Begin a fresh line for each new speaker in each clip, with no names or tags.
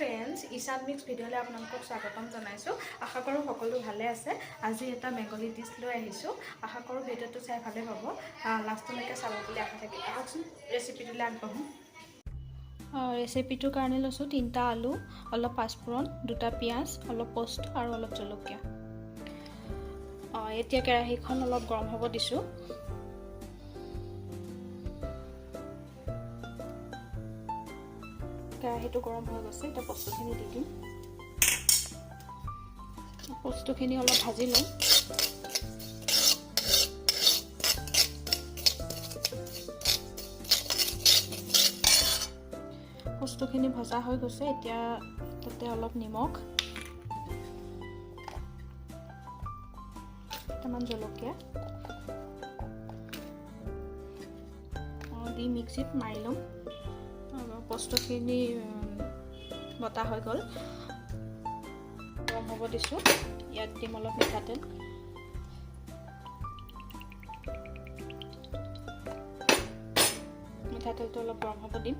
Friends, ঈশান mix ভিডিঅ'লৈ আপোনালোকক স্বাগতম জনাইছোঁ। আশা কৰোঁ সকলো ভালে আছে। আজি এটা বেংগলী ডিছ লৈ আহিছোঁ। আশা কৰোঁ ভিডিঅ'টো চাই ভালে পাব। লাষ্টলৈকে চাব বুলি আশা থাকিল। আহকচোন ৰেচিপিটোলৈ আগবাঢ়োঁ। ৰেচিপিটোৰ কাৰণে লৈছোঁ 3টা আলু, অলপ পাঁচফোৰণ, 2টা পিঁয়াজ, অলপ পোষ্ট আৰু অলপ জলকীয়া। এতিয়া কেৰাহীখন অলপ গৰম হ'ব দিছোঁ। কেৰাহীটো গৰম হৈ গৈছে। এতিয়া বস্তুখিনি দি দিম। বস্তুখিনি অলপ ভাজি লওঁ। বস্তুখিনি ভজা হৈ গৈছে। এতিয়া তাতে অলপ নিমখ, কেইটামান জলকীয়া দি মিক্সিত মাৰি লওঁ। বস্তুখিনি বটা হৈ গ'ল। গৰম হ'ব দিছোঁ। ইয়াত দিম অলপ মিঠাতেল। মিঠাতেলটো অলপ গৰম হ'ব দিম।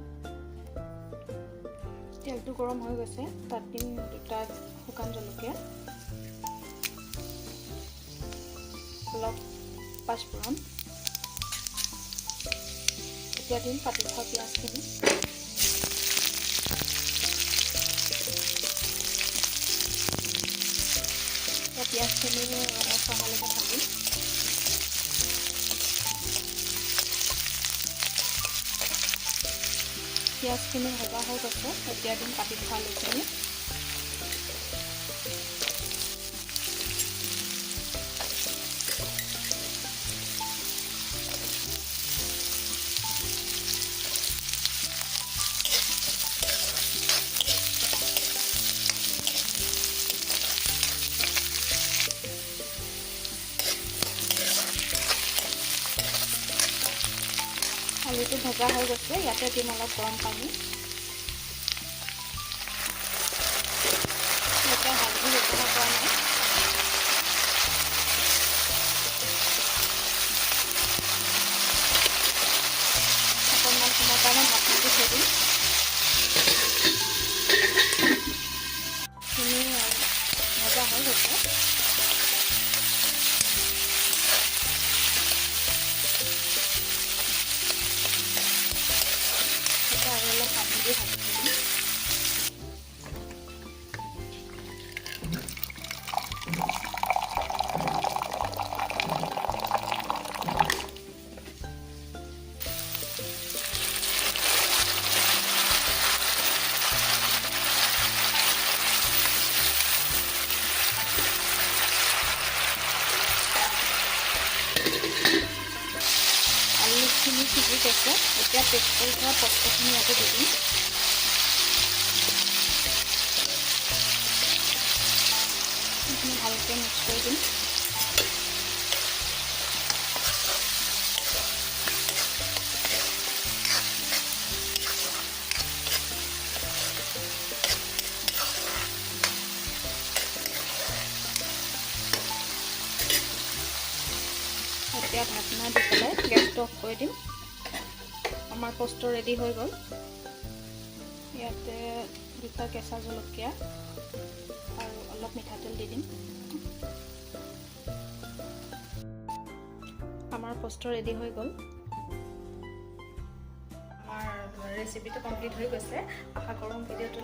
তেলটো গৰম হৈ গৈছে। তাত দিম 2টা শুকান জলকীয়া, অলপ পাঁচফোৰণ। এতিয়া দিম কাটি থোৱা পিঁয়াজখিনি। পিঁয়াজখিনি ৰঙচুৱা হোৱালৈকে ভাজিম। পিঁয়াজখিনি ভজা হৈ গৈছে। এতিয়া দিম কাটি থোৱা আলুখিনি। আলুটো ভজা হৈ গৈছে। ইয়াতে দিম অলপ গৰম পানী। এতিয়া হালধি ব্যৱহাৰ কৰা নাই। অকণমান সময়ৰ কাৰণে ঢাকনিটো থৈ দিম। ভজা হৈ গৈছে। আৰু অলপ পানী দি ভাজি দিম। আলুখিনি সিজি গৈছে। এতিয়া পেষ্ট কৰি থোৱা পষ্টখিনি ইয়াতে দি দিম। এইখিনি ভালকৈ মিক্স কৰি দিম। এতিয়া ঢাকনা দি পেলাই গেছটো অফ কৰি দিম। আমাৰ পোষ্ট ৰেডি হৈ গ'ল। ইয়াতে 2টা কেঁচা জলকীয়া আৰু অলপ মিঠাতেল দি দিম। আমাৰ পোষ্ট ৰেডি হৈ গ'ল। আমাৰ ৰেচিপিটো কমপ্লিট হৈ গৈছে। আশা কৰোঁ ভিডিঅ'টো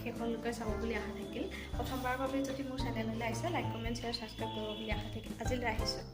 শেষলৈকে চাব বুলি আশা থাকিল। প্ৰথমবাৰৰ বাবে যদি মোৰ চেনেললৈ আহিছে, লাইক, কমেণ্ট, শ্বেয়াৰ, ছাবস্ক্ৰাইব কৰিব বুলি আশা থাকিল। আজিলৈ আহিছোঁ।